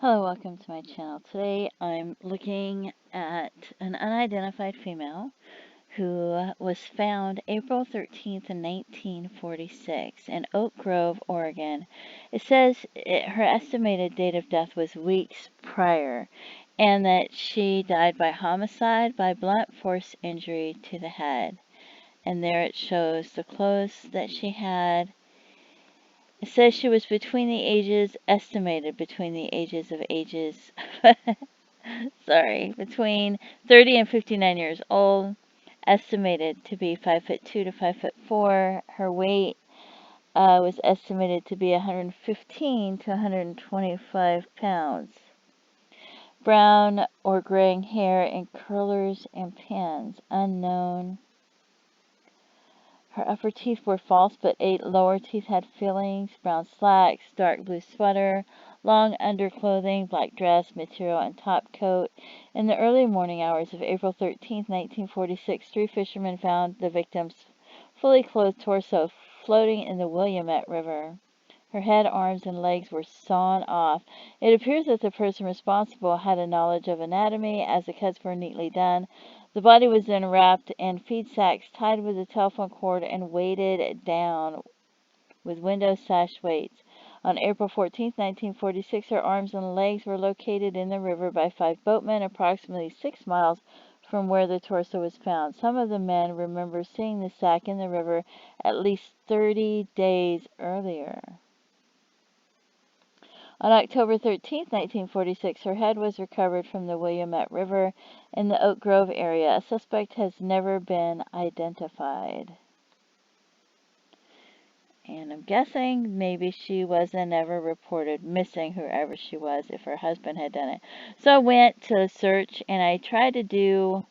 Hello, welcome to my channel. Today I'm looking at an unidentified female who was found April 13th, 1946 in Oak Grove, Oregon. It says her estimated date of death was weeks prior and that she died by homicide by blunt force injury to the head. And there it shows the clothes that she had. It says she was estimated between the ages, between 30 and 59 years old, estimated to be 5'2" to 5'4". Her weight was estimated to be 115 to 125 pounds. Brown or graying hair in curlers and pins, unknown. Her upper teeth were false, but 8 lower teeth had fillings. Brown slacks, dark blue sweater, long underclothing, black dress, material, and top coat. In the early morning hours of April 13th, 1946, 3 fishermen found the victim's fully clothed torso floating in the Williamette River. Her head, arms, and legs were sawn off. It appears that the person responsible had a knowledge of anatomy, as the cuts were neatly done. The body was then wrapped in feed sacks tied with a telephone cord and weighted down with window sash weights. On April 14, 1946, her arms and legs were located in the river by 5 boatmen approximately 6 miles from where the torso was found. Some of the men remember seeing the sack in the river at least 30 days earlier. On October 13, 1946, her head was recovered from the Williamette River in the Oak Grove area. A suspect has never been identified. And I'm guessing maybe she wasn't ever reported missing, whoever she was, if her husband had done it. So I went to search and I tried to do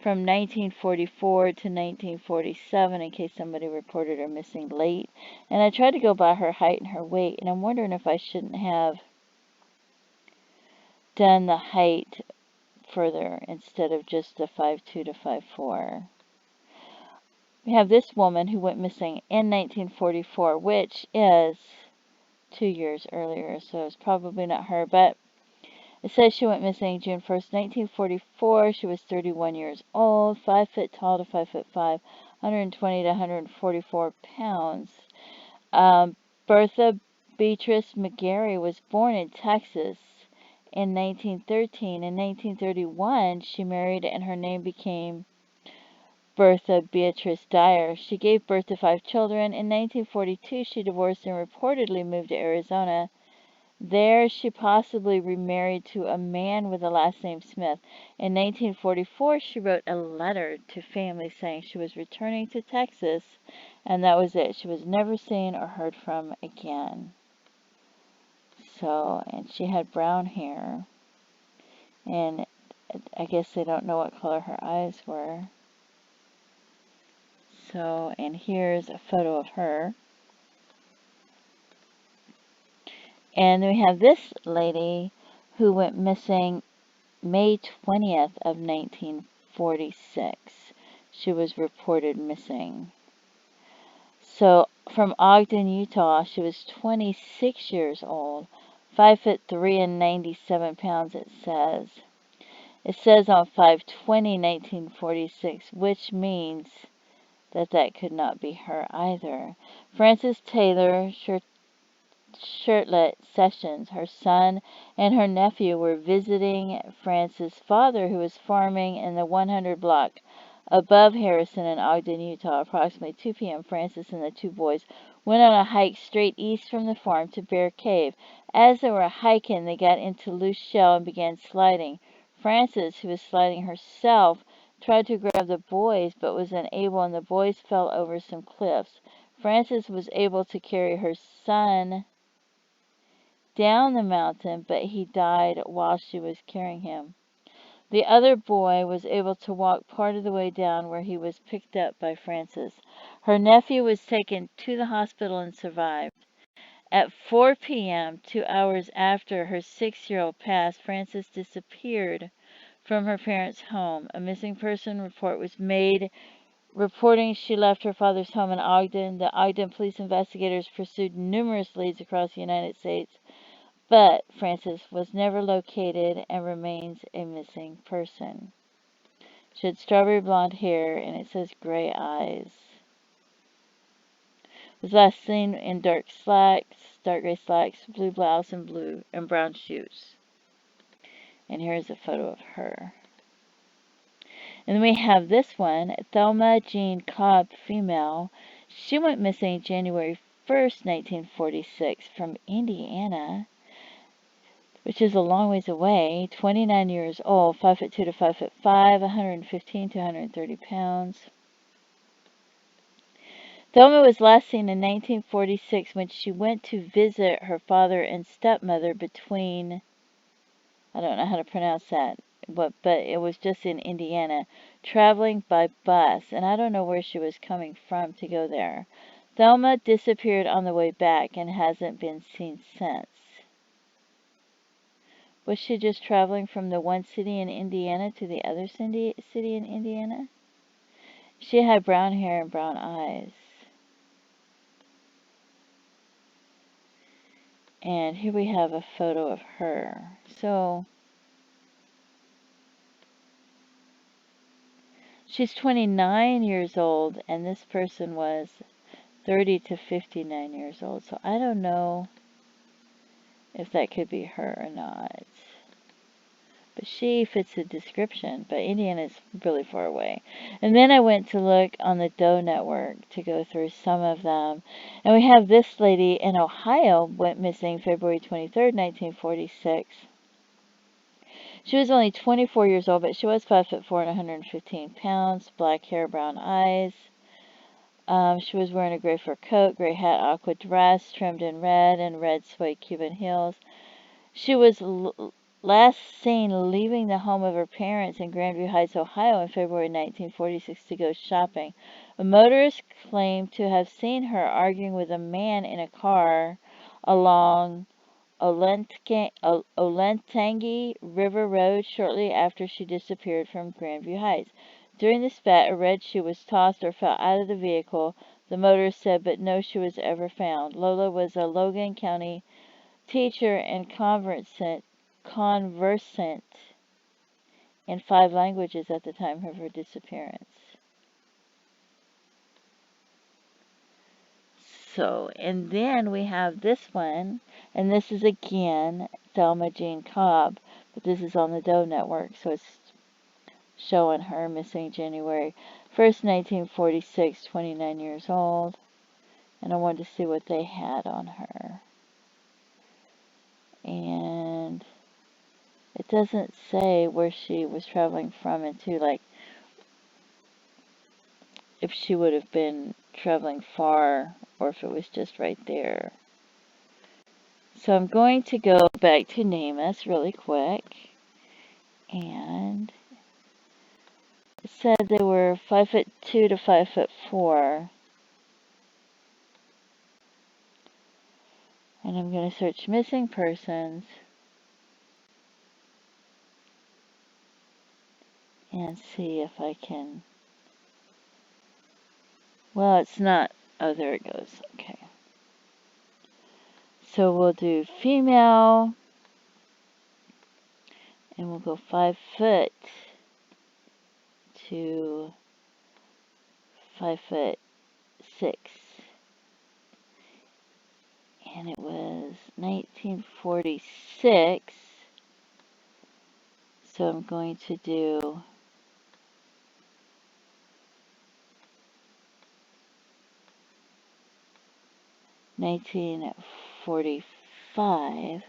from 1944 to 1947 in case somebody reported her missing late. And I tried to go by her height and her weight, and I'm wondering if I shouldn't have done the height further instead of just the 5'2" to 5'4". We have this woman who went missing in 1944, which is 2 years earlier, so it's probably not her, but it says she went missing June 1st, 1944. She was 31 years old, 5 foot tall to 5 foot 5, 120 to 144 pounds. Bertha Beatrice McGarry was born in Texas in 1913. In 1931, she married and her name became Bertha Beatrice Dyer. She gave birth to 5 children. In 1942, she divorced and reportedly moved to Arizona. There, she possibly remarried to a man with the last name Smith. In 1944, she wrote a letter to family saying she was returning to Texas, and that was it. She was never seen or heard from again. So, and she had brown hair, and I guess they don't know what color her eyes were. So, and here's a photo of her. And we have this lady who went missing May 20th of 1946. She was reported missing. So, from Ogden, Utah, she was 26 years old, 5'3" and 97 pounds, it says. It says on 5/20/1946, which means that could not be her either. Frances Taylor Shirtlet Sessions, her son, and her nephew were visiting Frances' father, who was farming in the 100 block above Harrison in Ogden, Utah. Approximately 2 p.m., Frances and the 2 boys went on a hike straight east from the farm to Bear Cave. As they were hiking, they got into loose shell and began sliding. Frances, who was sliding herself, tried to grab the boys but was unable, and the boys fell over some cliffs. Frances was able to carry her son down the mountain, but he died while she was carrying him. The other boy was able to walk part of the way down, where he was picked up by Frances. Her nephew was taken to the hospital and survived. At 4 p.m., 2 hours after her 6-year-old passed, Frances disappeared from her parents' home. A missing person report was made reporting she left her father's home in Ogden. The Ogden police investigators pursued numerous leads across the United States, But Frances was never located and remains a missing person. She had strawberry blonde hair, and it says gray eyes. Was last seen in dark gray slacks, blue blouse, and blue and brown shoes. And here's a photo of her. And then we have this one, Thelma Jean Cobb, female. She went missing January 1st, 1946, from Indiana, which is a long ways away. 29 years old, 5'2" to 5'5", 115 to 130 pounds. Thelma was last seen in 1946 when she went to visit her father and stepmother between, I don't know how to pronounce that, but it was just in Indiana, traveling by bus, and I don't know where she was coming from to go there. Thelma disappeared on the way back and hasn't been seen since. Was she just traveling from the one city in Indiana to the other city in Indiana? She had brown hair and brown eyes. And here we have a photo of her. So, she's 29 years old, and this person was 30 to 59 years old. So I don't know if that could be her or not. But she fits the description, but Indiana is really far away. And then I went to look on the Doe Network to go through some of them. And we have this lady in Ohio went missing February 23rd, 1946. She was only 24 years old, but she was 5'4" and 115 pounds, black hair, brown eyes. She was wearing a gray fur coat, gray hat, aqua dress, trimmed in red, and red suede Cuban heels. She was last seen leaving the home of her parents in Grandview Heights, Ohio in February 1946 to go shopping. A motorist claimed to have seen her arguing with a man in a car along Olentangy River Road shortly after she disappeared from Grandview Heights. During the spat, a red shoe was tossed or fell out of the vehicle, the motorist said, but no shoe was ever found. Lola was a Logan County teacher and conversant in 5 languages at the time of her disappearance. So, and then we have this one, and this is again Thelma Jean Cobb, but this is on the Doe Network, so it's showing her missing January 1st, 1946, 29 years old, and I wanted to see what they had on her. And it doesn't say where she was traveling from and to, like, if she would have been traveling far or if it was just right there. So I'm going to go back to NamUs really quick. And it said they were 5'2" to 5'4". And I'm going to search missing persons. And see if I can. Well, it's not. Oh, there it goes. Okay. So we'll do female. And we'll go 5 foot to 5'6". And it was 1946. So I'm going to do 1945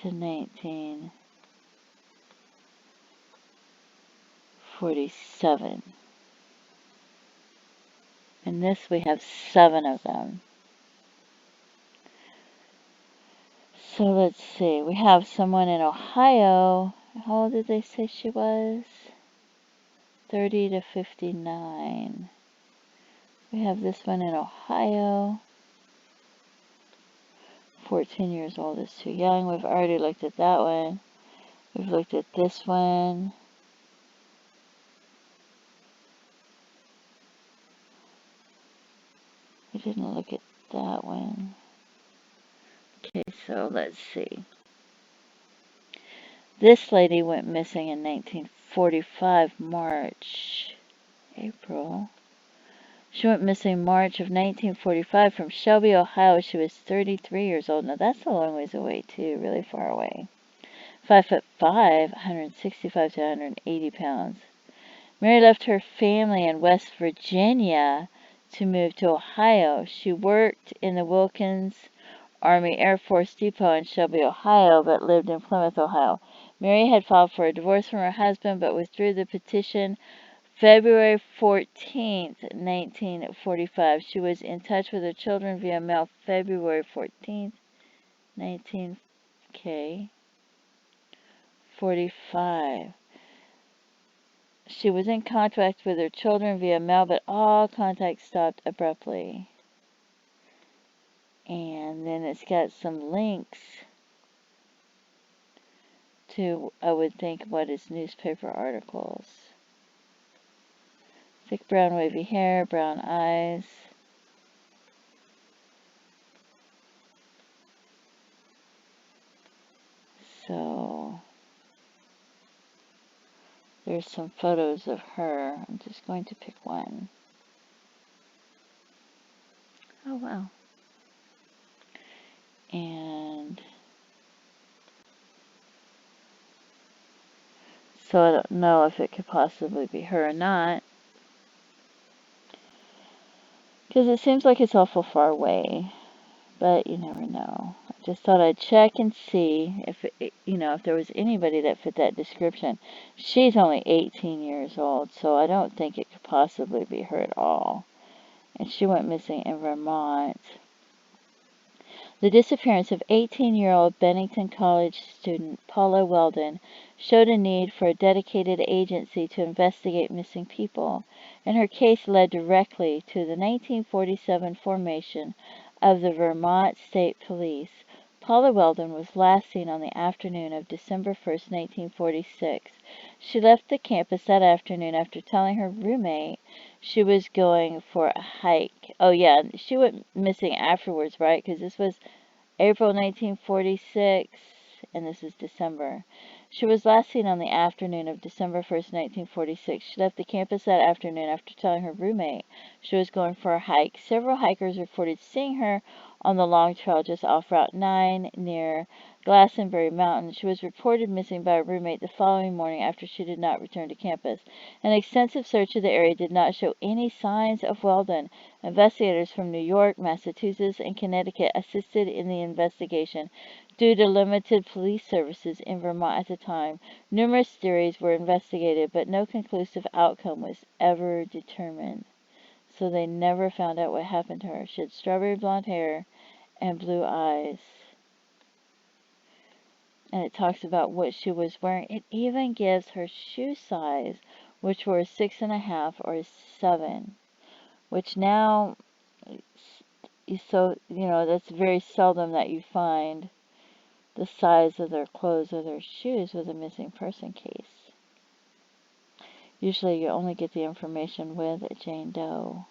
to 1947. And this we have 7 of them. So let's see. We have someone in Ohio. How old did they say she was? 30 to 59. We have this one in Ohio. 14 years old is too young. We've already looked at that one. We've looked at this one. We didn't look at that one. Okay, so let's see. This lady went missing in 1945, March, April. She went missing March of 1945 from Shelby, Ohio. She was 33 years old. Now that's a long ways away too, really far away. 5'5", 165 to 180 pounds. Mary left her family in West Virginia to move to Ohio. She worked in the Wilkins Army Air Force Depot in Shelby, Ohio, but lived in Plymouth, Ohio. Mary had filed for a divorce from her husband, but withdrew the petition February 14th, 1945. She was in touch with her children via mail February 14th, 1945. She was in contact with her children via mail, but all contact stopped abruptly. And then it's got some links to, I would think, what is newspaper articles. Thick brown wavy hair, brown eyes. So there's some photos of her. I'm just going to pick one. Oh, wow. And so I don't know if it could possibly be her or not, because it seems like it's awful far away, but you never know. I just thought I'd check and see if if there was anybody that fit that description. She's only 18 years old, so I don't think it could possibly be her at all. And she went missing in Vermont. The disappearance of 18-year-old Bennington College student Paula Weldon showed a need for a dedicated agency to investigate missing people, and her case led directly to the 1947 formation of the Vermont State Police. Paula Weldon was last seen on the afternoon of December 1st, 1946. She left the campus that afternoon after telling her roommate she was going for a hike. Oh yeah, she went missing afterwards, right? Because this was April 1946, and this is December. She was last seen on the afternoon of December 1st, 1946. She left the campus that afternoon after telling her roommate she was going for a hike. Several hikers reported seeing her on the long trail just off Route 9 near Glastonbury Mountain. She was reported missing by a roommate the following morning after she did not return to campus. An extensive search of the area did not show any signs of Weldon. Investigators from New York, Massachusetts, and Connecticut assisted in the investigation. Due to limited police services in Vermont at the time, numerous theories were investigated, but no conclusive outcome was ever determined. So they never found out what happened to her. She had strawberry blonde hair and blue eyes. And it talks about what she was wearing. It even gives her shoe size, which were a 6.5 or a 7, which now, so, that's very seldom that you find the size of their clothes or their shoes with a missing person case. Usually you only get the information with a Jane Doe.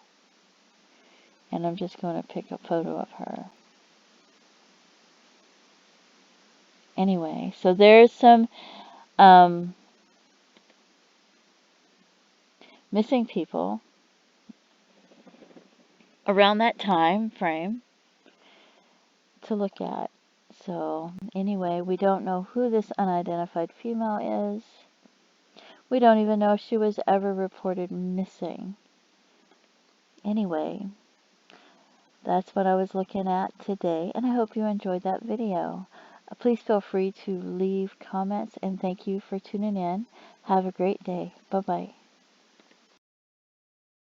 And I'm just going to pick a photo of her. Anyway, so there's some missing people around that time frame to look at. So anyway, we don't know who this unidentified female is. We don't even know if she was ever reported missing. Anyway, that's what I was looking at today, and I hope you enjoyed that video. Please feel free to leave comments, and thank you for tuning in. Have a great day. Bye-bye.